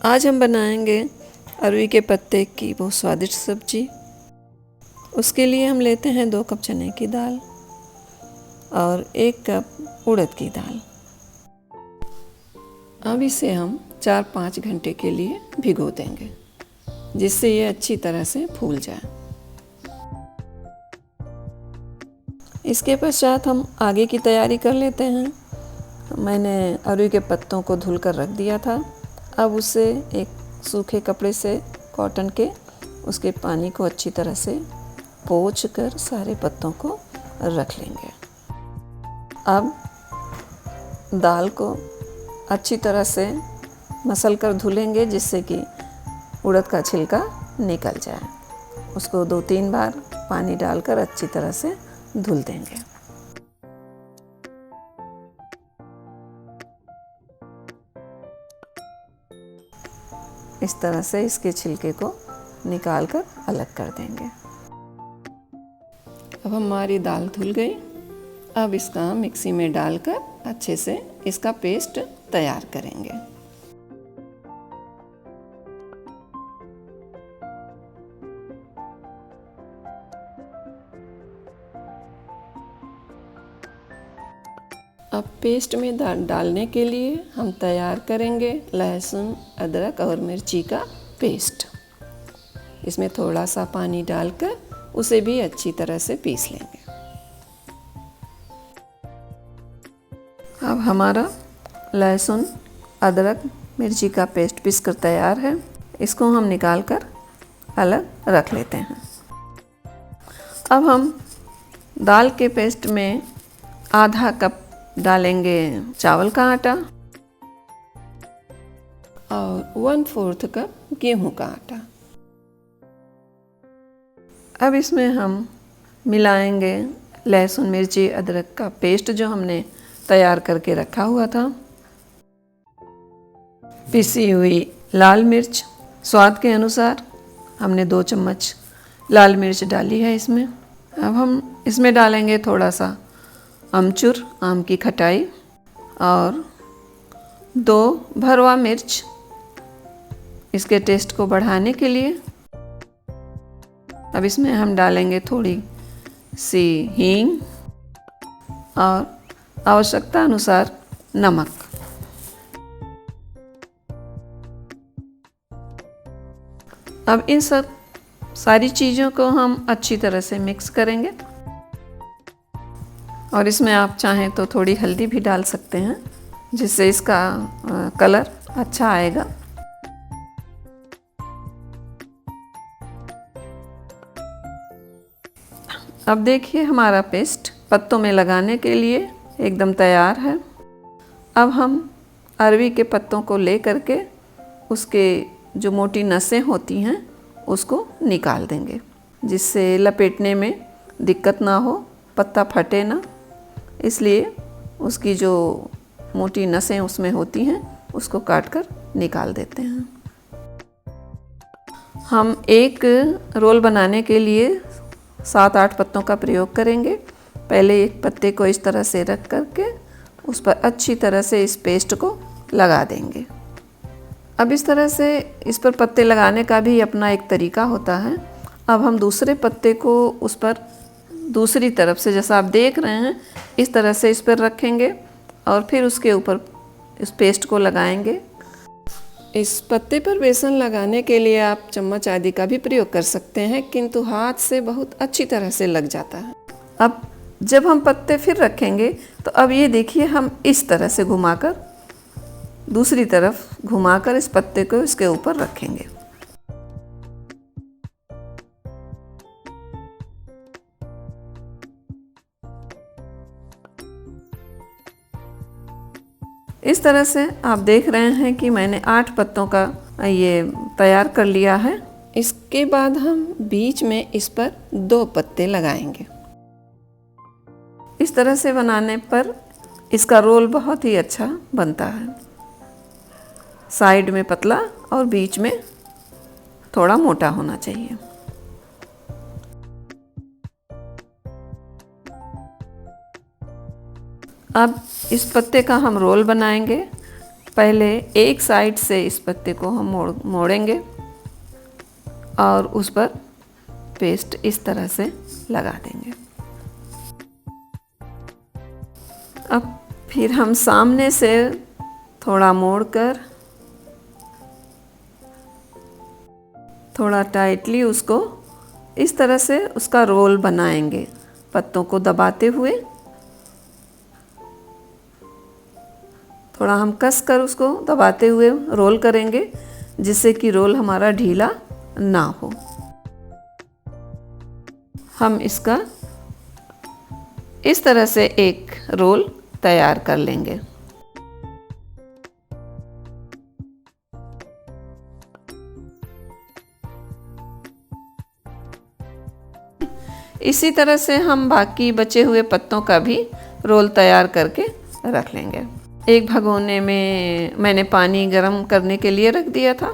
आज हम बनाएंगे अरवी के पत्ते की बहुत स्वादिष्ट सब्जी। उसके लिए हम लेते हैं 2 कप चने की दाल और 1 कप उड़द की दाल। अब इसे हम 4-5 घंटे के लिए भिगो देंगे, जिससे ये अच्छी तरह से फूल जाए। इसके पश्चात हम आगे की तैयारी कर लेते हैं। मैंने अरवी के पत्तों को धुलकर रख दिया था। अब उसे एक सूखे कपड़े से कॉटन के उसके पानी को अच्छी तरह से पोंछ कर सारे पत्तों को रख लेंगे। अब दाल को अच्छी तरह से मसल कर धुलेंगे, जिससे कि उड़द का छिलका निकल जाए। उसको 2-3 बार पानी डालकर अच्छी तरह से धुल देंगे। इस तरह से इसके छिलके को निकाल कर अलग कर देंगे। अब हमारी दाल धुल गई। अब इसका मिक्सी में डालकर अच्छे से इसका पेस्ट तैयार करेंगे। अब पेस्ट में डालने के लिए हम तैयार करेंगे लहसुन, अदरक और मिर्ची का पेस्ट। इसमें थोड़ा सा पानी डालकर उसे भी अच्छी तरह से पीस लेंगे। अब हमारा लहसुन, अदरक, मिर्ची का पेस्ट पीसकर तैयार है। इसको हम निकाल कर अलग रख लेते हैं। अब हम दाल के पेस्ट में आधा कप डालेंगे चावल का आटा और 1/4 कप गेहूं का आटा। अब इसमें हम मिलाएंगे लहसुन, मिर्ची, अदरक का पेस्ट जो हमने तैयार करके रखा हुआ था। पिसी हुई लाल मिर्च स्वाद के अनुसार हमने 2 चम्मच लाल मिर्च डाली है इसमें। अब हम इसमें डालेंगे थोड़ा सा अमचूर, आम की खटाई, और 2 भरवा मिर्च इसके टेस्ट को बढ़ाने के लिए। अब इसमें हम डालेंगे थोड़ी सी हींग और आवश्यकता अनुसार नमक। अब इन सब सारी चीज़ों को हम अच्छी तरह से मिक्स करेंगे और इसमें आप चाहें तो थोड़ी हल्दी भी डाल सकते हैं, जिससे इसका कलर अच्छा आएगा। अब देखिए हमारा पेस्ट पत्तों में लगाने के लिए एकदम तैयार है। अब हम अरवी के पत्तों को ले करके उसके जो मोटी नसें होती हैं उसको निकाल देंगे, जिससे लपेटने में दिक्कत ना हो, पत्ता फटे ना। इसलिए उसकी जो मोटी नसें उसमें होती हैं उसको काट कर निकाल देते हैं। हम एक रोल बनाने के लिए 7-8 पत्तों का प्रयोग करेंगे। पहले एक पत्ते को इस तरह से रख करके उस पर अच्छी तरह से इस पेस्ट को लगा देंगे। अब इस तरह से इस पर पत्ते लगाने का भी अपना एक तरीका होता है। अब हम दूसरे पत्ते को उस पर दूसरी तरफ से, जैसा आप देख रहे हैं, इस तरह से इस पर रखेंगे और फिर उसके ऊपर इस पेस्ट को लगाएंगे। इस पत्ते पर बेसन लगाने के लिए आप चम्मच आदि का भी प्रयोग कर सकते हैं, किंतु हाथ से बहुत अच्छी तरह से लग जाता है। अब जब हम पत्ते फिर रखेंगे तो अब ये देखिए, हम इस तरह से घुमाकर दूसरी तरफ घुमाकर इस पत्ते को इसके ऊपर रखेंगे। इस तरह से आप देख रहे हैं कि मैंने 8 पत्तों का ये तैयार कर लिया है। इसके बाद हम बीच में इस पर 2 पत्ते लगाएंगे। इस तरह से बनाने पर इसका रोल बहुत ही अच्छा बनता है। साइड में पतला और बीच में थोड़ा मोटा होना चाहिए। अब इस पत्ते का हम रोल बनाएंगे। पहले एक साइड से इस पत्ते को हम मोड़ेंगे और उस पर पेस्ट इस तरह से लगा देंगे। अब फिर हम सामने से थोड़ा मोड़कर थोड़ा टाइटली उसको इस तरह से उसका रोल बनाएंगे, पत्तों को दबाते हुए थोड़ा हम कस कर उसको दबाते हुए रोल करेंगे, जिससे कि रोल हमारा ढीला ना हो। हम इसका इस तरह से एक रोल तैयार कर लेंगे। इसी तरह से हम बाकी बचे हुए पत्तों का भी रोल तैयार करके रख लेंगे। एक भगोने में मैंने पानी गर्म करने के लिए रख दिया था।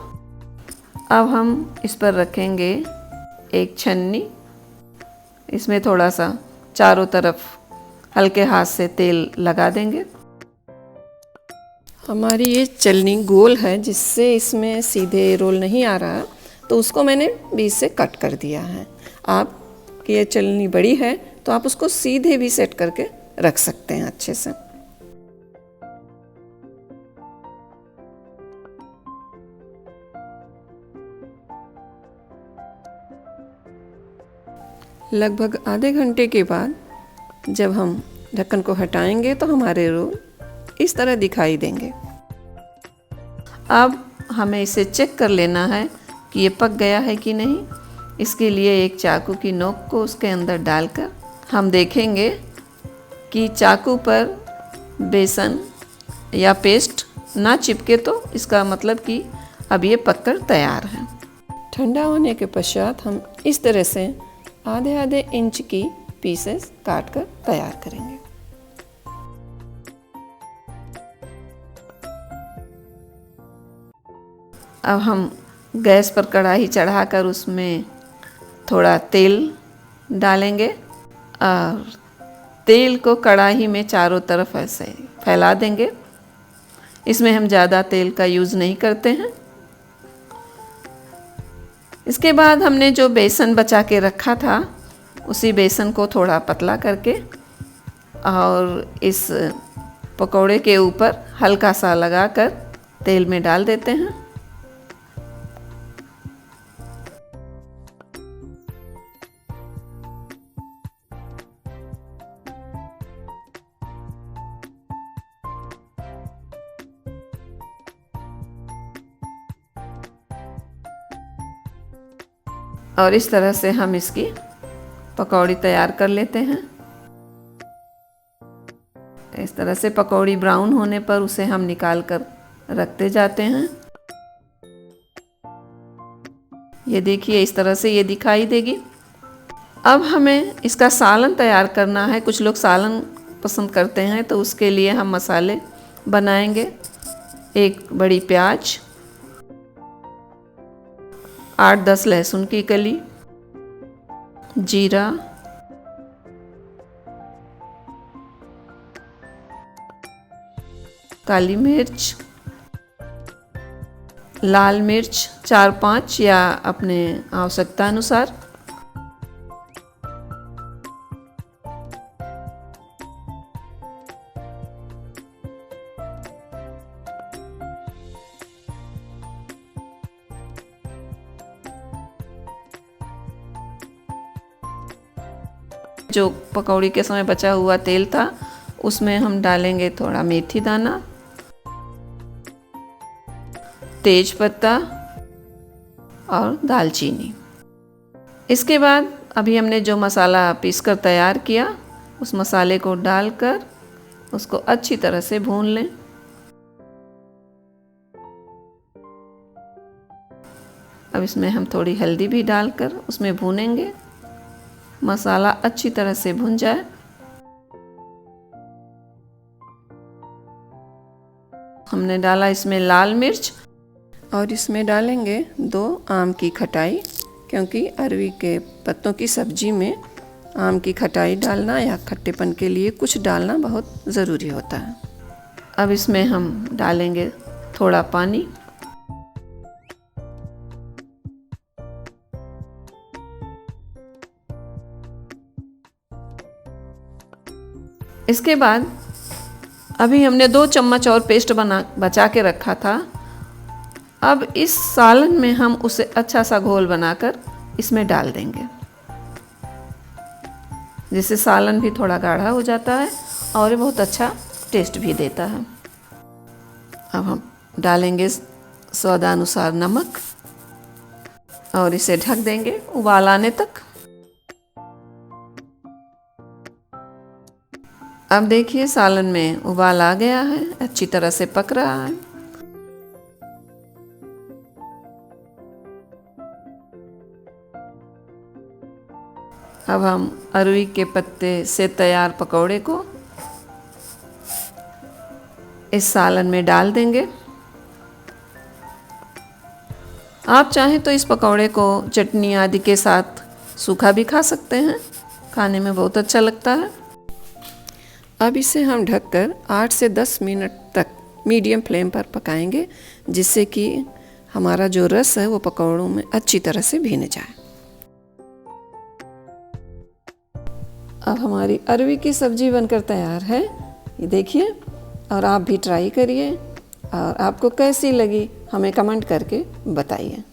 अब हम इस पर रखेंगे एक छन्नी, इसमें थोड़ा सा चारों तरफ हल्के हाथ से तेल लगा देंगे। हमारी ये चलनी गोल है, जिससे इसमें सीधे रोल नहीं आ रहा, तो उसको मैंने बीच से कट कर दिया है। आपकी ये चलनी बड़ी है तो आप उसको सीधे भी सेट करके रख सकते हैं अच्छे से। लगभग आधे घंटे के बाद जब हम ढक्कन को हटाएंगे तो हमारे रोल इस तरह दिखाई देंगे। अब हमें इसे चेक कर लेना है कि ये पक गया है कि नहीं। इसके लिए एक चाकू की नोक को उसके अंदर डालकर हम देखेंगे कि चाकू पर बेसन या पेस्ट ना चिपके, तो इसका मतलब कि अब ये पककर तैयार है। ठंडा होने के पश्चात हम इस तरह से आधे आधे इंच की पीसेस काट कर तैयार करेंगे। अब हम गैस पर कढ़ाई चढ़ाकर उसमें थोड़ा तेल डालेंगे और तेल को कढ़ाई में चारों तरफ ऐसे फैला देंगे। इसमें हम ज़्यादा तेल का यूज़ नहीं करते हैं। इसके बाद हमने जो बेसन बचा के रखा था, उसी बेसन को थोड़ा पतला करके और इस पकौड़े के ऊपर हल्का सा लगाकर तेल में डाल देते हैं। और इस तरह से हम इसकी पकौड़ी तैयार कर लेते हैं। इस तरह से पकौड़ी ब्राउन होने पर उसे हम निकाल कर रखते जाते हैं। ये देखिए, इस तरह से ये दिखाई देगी। अब हमें इसका सालन तैयार करना है। कुछ लोग सालन पसंद करते हैं, तो उसके लिए हम मसाले बनाएंगे। एक बड़ी प्याज, 8-10 लहसुन की कली, जीरा, काली मिर्च, लाल मिर्च 4-5 या अपने आवश्यकता अनुसार, जो पकौड़ी के समय बचा हुआ तेल था उसमें हम डालेंगे थोड़ा मेथी दाना, तेज पत्ता और दालचीनी। इसके बाद अभी हमने जो मसाला पीसकर तैयार किया, उस मसाले को डालकर उसको अच्छी तरह से भून लें। अब इसमें हम थोड़ी हल्दी भी डालकर उसमें भूनेंगे। मसाला अच्छी तरह से भुन जाए। हमने डाला इसमें लाल मिर्च और इसमें डालेंगे 2 आम की खटाई, क्योंकि अरवी के पत्तों की सब्जी में आम की खटाई डालना या खट्टेपन के लिए कुछ डालना बहुत ज़रूरी होता है। अब इसमें हम डालेंगे थोड़ा पानी, इसके बाद अभी हमने 2 चम्मच और पेस्ट बचा के रखा था। अब इस सालन में हम उसे अच्छा सा घोल बनाकर इसमें डाल देंगे, जिससे सालन भी थोड़ा गाढ़ा हो जाता है और ये बहुत अच्छा टेस्ट भी देता है। अब हम डालेंगे स्वादानुसार नमक और इसे ढक देंगे उबाल आने तक। अब देखिए सालन में उबाल आ गया है, अच्छी तरह से पक रहा है। अब हम अरवी के पत्ते से तैयार पकौड़े को इस सालन में डाल देंगे। आप चाहें तो इस पकौड़े को चटनी आदि के साथ सूखा भी खा सकते हैं, खाने में बहुत अच्छा लगता है। अब इसे हम ढककर 8 से 10 मिनट तक मीडियम फ्लेम पर पकाएंगे, जिससे कि हमारा जो रस है वो पकौड़ों में अच्छी तरह से भीन जाए। अब हमारी अरवी की सब्जी बनकर तैयार है, ये देखिए। और आप भी ट्राई करिए और आपको कैसी लगी हमें कमेंट करके बताइए।